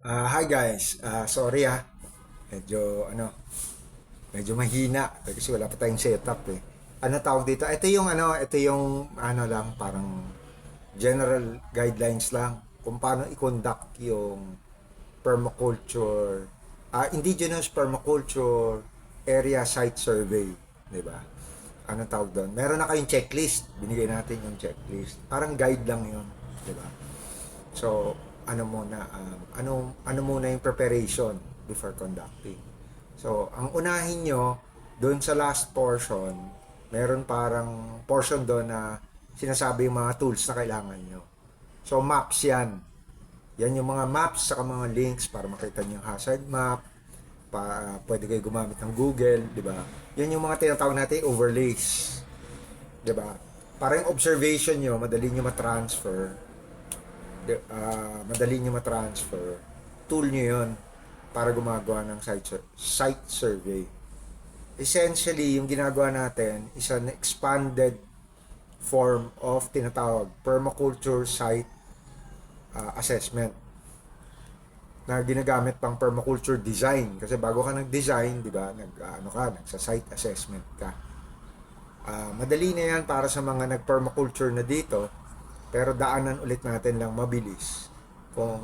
Hi guys, sorry medyo medyo mahina kasi wala pa tayong setup eh. Ano tawag dito? Ito yung lang parang general guidelines lang kung paano i-conduct yung permaculture, indigenous permaculture area site survey, di ba? Ano tawag doon? Meron na kayong checklist, binigay natin yung checklist. Parang guide lang yun, di ba? So, ano muna yung preparation before conducting. So, ang unahin nyo, doon sa last portion, meron parang portion doon na sinasabi yung mga tools na kailangan nyo. So, maps yan. Yan yung mga maps sa mga links para makita nyo yung hazard map. Pwede kayo gumamit ng Google, di ba? Yan yung mga tinatawag natin overlays. Di ba? Para yung observation nyo, madali nyo ma-transfer, madali nyo ma-transfer, tool nyo yon para gumagawa ng site survey. Essentially, yung ginagawa natin is an expanded form of tinatawag permaculture site assessment na ginagamit pang permaculture design kasi bago ka nag-design, di ba, nagsa-site assessment ka. Madali na yan para sa mga nag-permaculture na dito, pero daanan ulit natin lang mabilis kung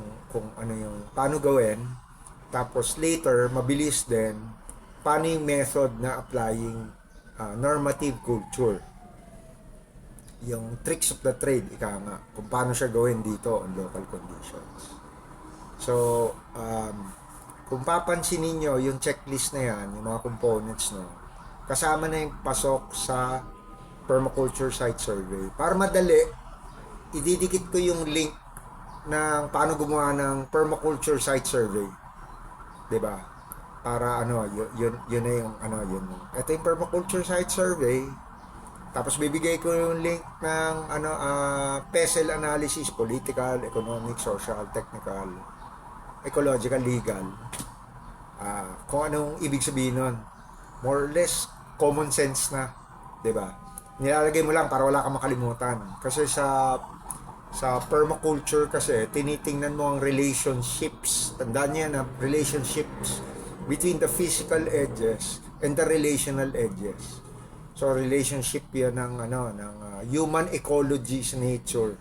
ano yung paano gawin. Tapos later, mabilis din paano yung method na applying normative culture. Yung tricks of the trade, ika nga, kung paano siya gawin dito on local conditions. So, kung papansin niyo yung checklist na yan, yung mga components, no, kasama na yung pasok sa permaculture site survey. Para madali, ididikit ko yung link ng paano gumawa ng permaculture site survey. 'Di ba? Para yun na yung yun. Ito yung permaculture site survey. Tapos bibigay ko yung link ng PESEL analysis, political, economic, social, technical, ecological, legal. Kung anong ibig sabihin nun. More or less common sense na, 'di ba? Nilalagay mo lang para wala kang makalimutan. Kasi sa permaculture kasi tinitingnan mo ang relationships. Tandaan niya na relationships between the physical edges and the relational edges. So relationship 'yan ng human ecology sa nature.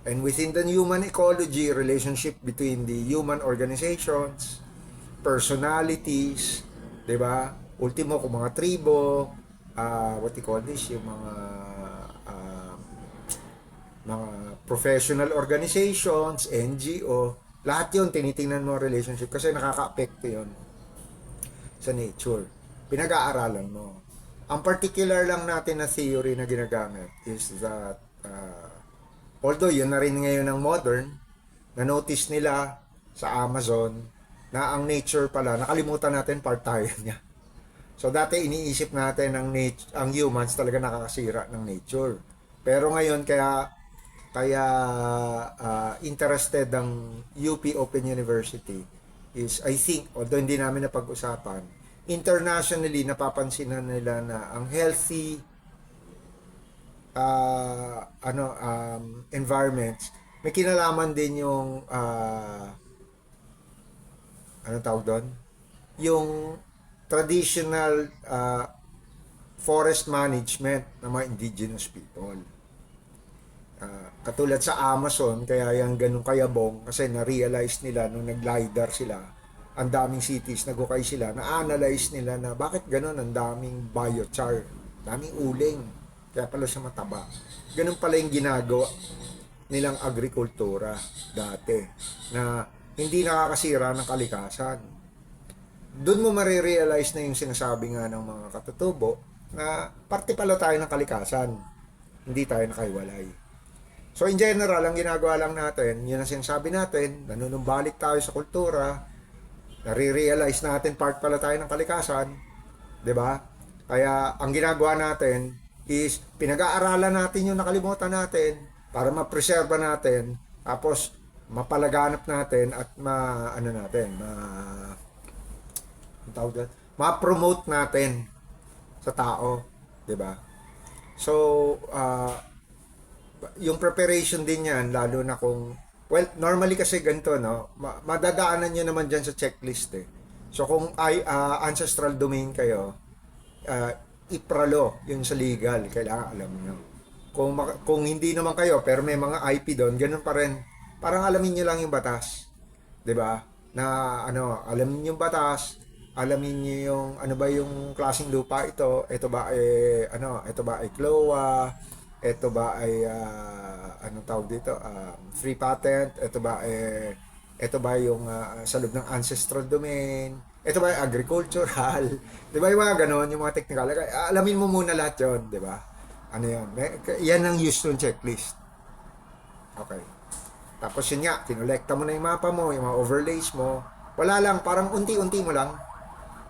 And within the human ecology, relationship between the human organizations, personalities, 'di ba? Ultimo kung mga tribo, what you call this, yung uh, mga professional organizations, NGO, lahat 'yon tinitingnan mo relationship kasi nakaka-apekto 'yon sa nature. Pinag-aaralan mo. Ang particular lang natin na theory na ginagamit is that although yun na rin ngayon ng modern, na-notice nila sa Amazon na ang nature pala, nakalimutan natin part tayo niya. So dati iniisip natin ang humans talaga nakakasira ng nature. Pero ngayon kaya interested ang UP Open University is I think, although hindi namin napag-usapan, internationally napapansin na nila na ang healthy environments may kinalaman din yung tawag doon, yung traditional forest management ng mga indigenous people. Katulad sa Amazon, kaya yung ganun kayabong kasi na-realize nila nung nag-LiDAR sila, ang daming cities, nagukay sila, na-analyze nila na bakit ganun, ang daming biochar, daming uling, kaya pala siya mataba. Ganun pala yung ginagawa nilang agrikultura dati, na hindi nakakasira ng kalikasan. Doon mo marirealize na yung sinasabi nga ng mga katutubo na parte pala tayo ng kalikasan, hindi tayo nakaiwalay. So in general, ang ginagawa lang natin, yun ang sinasabi natin, nanunumbalik tayo sa kultura, nare-realize natin part pala tayo ng kalikasan, 'di ba? Kaya ang ginagawa natin is pinag-aaralan natin yung nakalimutan natin para ma-preserve natin, tapos mapalaganap natin at ma-promote natin sa tao, 'di ba? So, yung preparation din yan, lalo na kung Well, normally kasi ganito, no? Madadaanan nyo naman dyan sa checklist eh. So kung ancestral domain kayo, uh, IPRA yun sa legal, kailangan alam nyo. Kung hindi naman kayo, pero may mga IP doon, ganun pa rin. Parang alamin nyo lang yung batas. 'Di ba? Na ano, alamin yung batas, alamin niyo yung ano ba yung klaseng lupa ito ba ay ano, ito ba ay CLOA, ito ba ay anong tawag dito, free patent, ito ba yung sa loob ng ancestral domain, ito ba ay agricultural, 'di ba yung mga ganon, yung mga technical, alamin mo muna lahat 'yon, 'di ba? Ano 'yon? Yan ang use ng checklist. Okay. Tapos yun nga, kinolekta mo na yung mapa mo, yung mga overlays mo. Wala lang, parang unti-unti mo lang.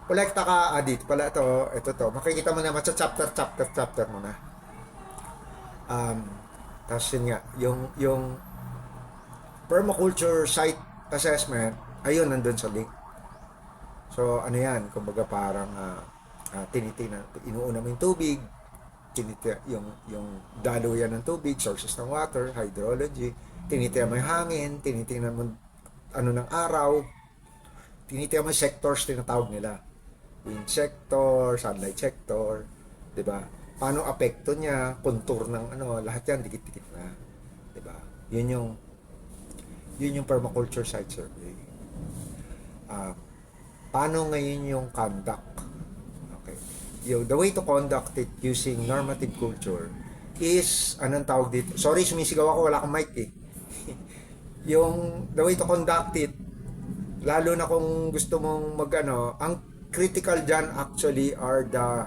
Kolekta ka, dito pala ito to. Makikita mo na, chapter mo na. Tapos yun nga, yung permaculture site assessment, ayun, nandun sa link. So, ano yan, kumbaga parang tinitingnan, inuuna mo yung tubig, yung daluyan ng tubig, sources ng water, hydrology, tinitingnan mo yung hangin, tinitingnan mo ano ng araw, tinitingnan mo yung sectors tinatawag nila. Wind sector, sunlight sector, 'di ba? Paano apekto niya, contour ng ano, lahat 'yan dikit-dikit na, 'di ba? Yun yung permaculture site survey. Paano ngayon yung conduct? Okay. The way to conduct it using normative culture is, anong tawag dito? Sorry, sumisigaw ako, wala akong mic eh. Yung the way to conduct it, lalo na kung gusto mong magano, ang critical dyan actually are the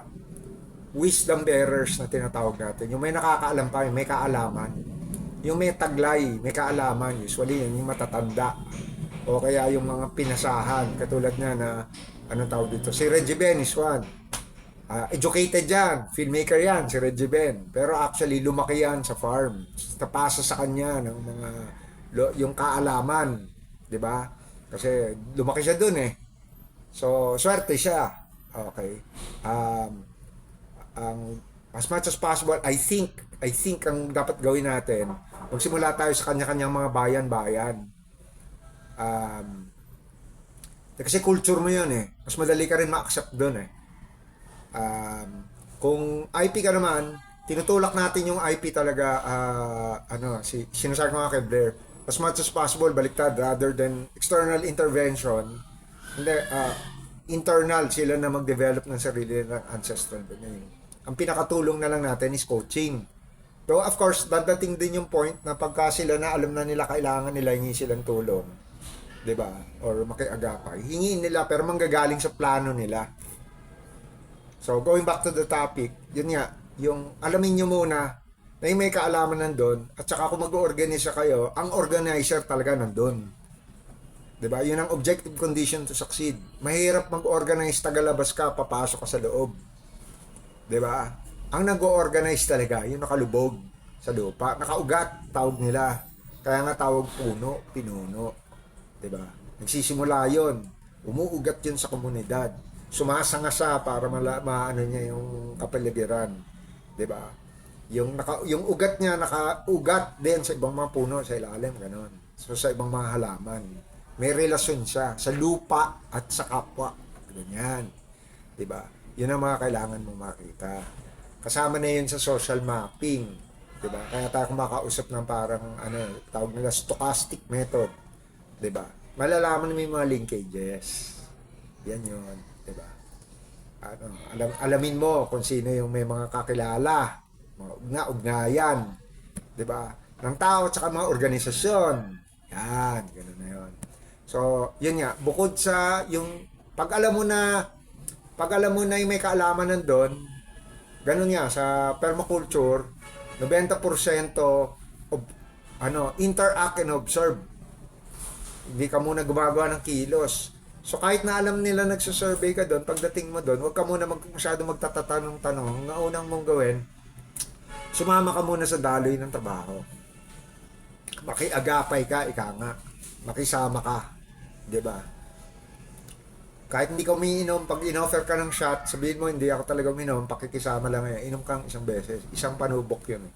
wisdom bearers na tinatawag natin. Yung may nakakaalam pa, may kaalaman. Yung may taglay, may kaalaman, usually yun yung matatanda. O kaya yung mga pinasahan, katulad nga na, anong tawag dito, si Reggie Ben is one. Educated yan, filmmaker yan, si Reggie Ben. Pero actually, lumaki yan sa farm. Napasa sa kanya ng mga, yung kaalaman. 'Di ba? Kasi lumaki siya dun eh. So, swerte siya. Okay. Ang as much as possible, I think ang dapat gawin natin, magsimula tayo sa kanya-kanyang mga bayan-bayan. Kasi culture mo yun eh. Mas madali ka rin ma-accept dun eh. Kung IP ka naman, tinutulak natin yung IP talaga, sinasabi ko nga kay Blair, as much as possible, baliktad, rather than external intervention, hindi, internal sila na mag-develop ng sarili ng ancestral domain. Ang pinakatulong na lang natin is coaching. So, of course, dadating din yung point na pagka sila na alam na nila kailangan nila, hingi silang tulong. 'Di ba? Or makiagapay. Hingiin nila pero manggagaling sa plano nila. So, going back to the topic, yun nga, yung alamin nyo muna na yung may kaalaman nandun, at saka kung mag-organize kayo, ang organizer talaga nandun. 'Di ba? Yun ang objective condition to succeed. Mahirap mag-organize, tagalabas ka, papasok ka sa loob. 'Di ba? Ang nag-organize talaga, yung nakalubog sa lupa, nakaugat, tawag nila. Kaya nga tawag puno, pinuno. 'Di ba? Nagsisimula 'yon. Umuugat 'yun sa komunidad. Sumasangasa para maano niya yung kapaligiran. 'Di ba? Yung ugat niya nakaugat din sa ibang mga puno sa ilalim, ganoon. So sa ibang mga halaman. May relasyon siya sa lupa at sa kapwa. Ganyan. 'Di ba? 'Yun ang mga kailangan mo makita. Kasama na 'yun sa social mapping. 'Di ba? Kaya tayo kumakausap ng parang tawag nila stochastic method. 'Di ba? Malalaman mo yung mga linkages. Yan 'yun, 'di ba? Alamin mo kung sino yung may mga kakilala, mga ugnayan, 'di ba? Ng tao at saka mga organisasyon. Yan, ganoon na 'yon. So, yun nga, bukod sa yung pag alam mo na yung may kaalaman nandoon, ganun nga sa permaculture, 90% of interact and observe. Hindi ka muna gumagawa ng kilos. So kahit na alam nila nagsusurvey ka doon, pagdating mo doon, huwag ka muna masyado magtatatanong-tanong. Ang unang mong gawin, sumama ka muna sa daloy ng trabaho. Makiagapay ka, ika nga. Makisama ka. 'Di ba? Kahit hindi ka umiinom, pag in-offer ka ng shot, sabihin mo, hindi ako talaga uminom, pakikisama lang yan. Inom kang isang beses. Isang panubok yun.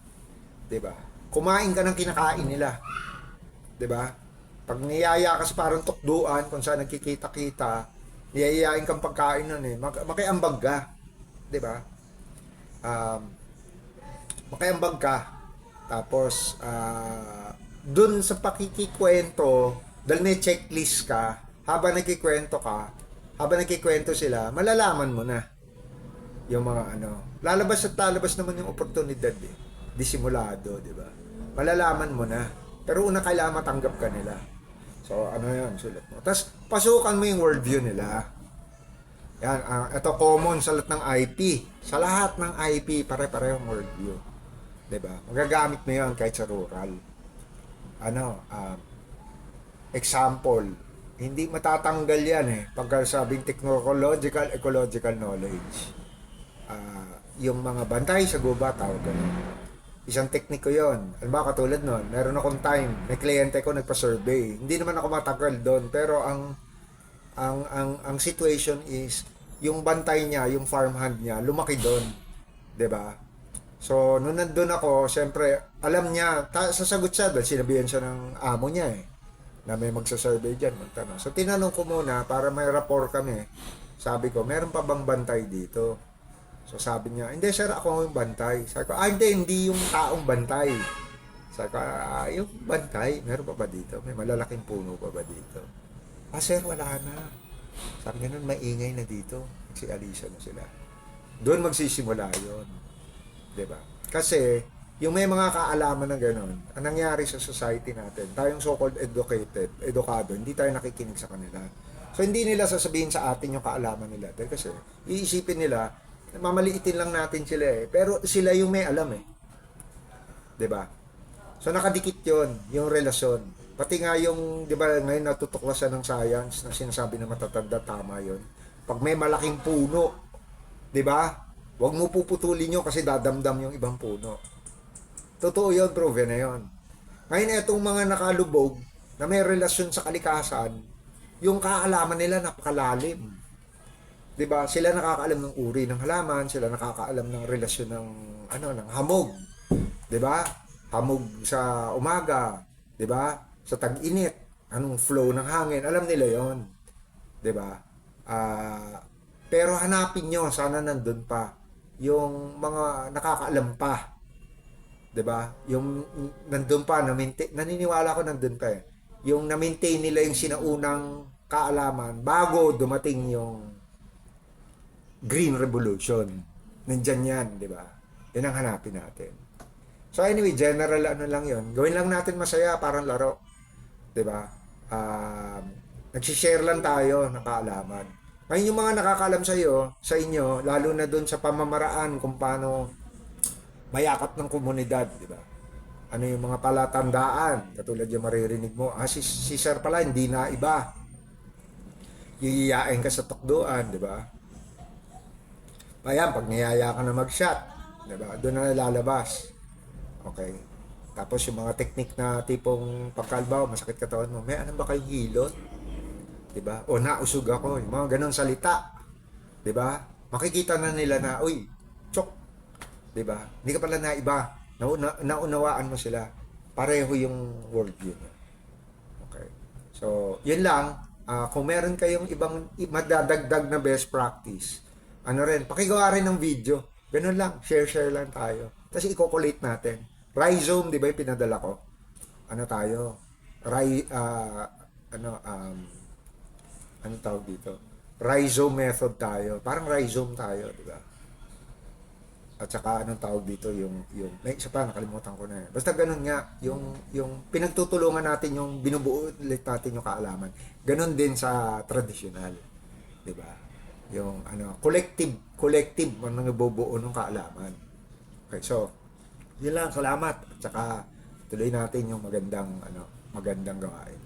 'Di ba? Kumain ka ng kinakain nila. 'di ba? Pag niyaya ka sa parang tukduan kung saan nagkikita-kita, niyayain kang pagkain nun eh. Makiambag ka, 'di ba? Um, makiambag ka. Tapos dun sa pakikikwento, dahil may checklist ka, habang nagkikwento ka, habang nagkikwento sila, malalaman mo na yung mga ano. Lalabas at lalabas naman yung oportunidad eh. Disimulado, di ba? Malalaman mo na. Pero una kailangan matanggap ka nila. So, ano yun, sulat mo. Tapos, pasukan mo yung worldview nila. Yan, ito common sa lahat ng IP. Sa lahat ng IP, pare-parehong worldview. Di ba? Magagamit mo yun kahit sa rural. Example, hindi matatanggal yan eh. Pagka sabing technological, ecological knowledge. Yung mga bantay sa gubat, tawag ganun. Isang tekniko yon. Alam ba, katulad nun, meron akong time, may kliyente ko nagpa-survey. Hindi naman ako matagal doon, pero ang situation is, yung bantay niya, yung farmhand niya, lumaki doon. 'Di ba? So, nung nandun ako, syempre, alam niya, sasagot siya dahil sinabihan siya ng amo niya eh, na may magsasurvey dyan, magtanong. So, tinanong ko muna, para may rapport kami, sabi ko, meron pa bang bantay dito? So sabi niya, hindi sir, ako yung bantay. Sabi ko, hindi yung taong bantay. Sabi ko, yung bantay, meron pa ba dito? May malalaking puno pa ba dito? Sir, wala na. Sabi ganun, maingay na dito. Si Alisa na sila. Doon magsisimula yun. Diba? Kasi, yung may mga kaalaman na gano'n, ang nangyari sa society natin, tayong so-called edukado, hindi tayo nakikinig sa kanila. So, hindi nila sasabihin sa atin yung kaalaman nila. Dahil kasi, iisipin nila, mamaliitin lang natin sila eh. Pero sila yung may alam eh. 'Di ba? So nakadikit 'yon, yung relasyon. Pati nga yung 'di ba ngayon natutuklasan ng science na sinasabi na matatanda, tama 'yon. Pag may malaking puno, 'di ba? Huwag mo puputulin 'yon kasi dadamdam yung ibang puno. Totoo 'yon, proven na 'yon. Ngayon itong mga nakalubog na may relasyon sa kalikasan, yung kaalaman nila napakalalim. 'Di ba? Sila nakakaalam ng uri ng halaman, sila nakakaalam ng relasyon ng ng hamog. 'Di ba? Hamog sa umaga, 'di ba? Sa tag-init, anong flow ng hangin, alam nila 'yon. 'Di ba? Pero hanapin nyo, sana nandun pa yung mga nakakaalam pa. 'Di ba? Yung nandun pa, naniniwala ko nandun pa eh. Yung na-maintain nila yung sinaunang kaalaman bago dumating yung Green Revolution. Nandyan yan, di ba? Yan ang hanapin natin. So anyway, general lang yon. Gawin lang natin masaya, parang laro. Di ba? Nagsishare lang tayo ng kaalaman. Ngayon yung mga nakakaalam sa inyo, lalo na doon sa pamamaraan kung paano mayakap ng komunidad, di ba? Ano yung mga palatandaan, katulad yung maririnig mo, si Sir pala, hindi na iba. Yiyayain ka sa tukduan, di ba? Ayan, pag niyaya ka na mag-shot, diba? Doon na lalabas. Okay. Tapos yung mga technique na tipong pagkalbaw, masakit katawan mo, may ano ba kayong hilot? Diba? O nausog ako, yung mga ganun salita. Diba? Makikita na nila na, uy, chok. Diba? Hindi ka pala naiba. Naunawaan mo sila. Pareho yung worldview niya. Okay. So, yun lang. Kung meron kayong ibang madadagdag na best practice, pakigawa rin ng video. Ganun lang, share lang tayo. Tapos i-collate natin. Rhizome, di ba yung pinadala ko? Ano tayo? Ano tawag dito? Rhizome method tayo. Parang rhizome tayo, di ba? At saka anong tawag dito may isa pa nakalimutan ko na. Basta ganun nga, yung pinagtutulungan natin, yung binubuo ulit natin yung kaalaman. Ganun din sa traditional, di ba? Yung collective ang nabubuo ng kaalaman. Okay, so yun lang, salamat. At saka tuloy natin yung magandang gawain.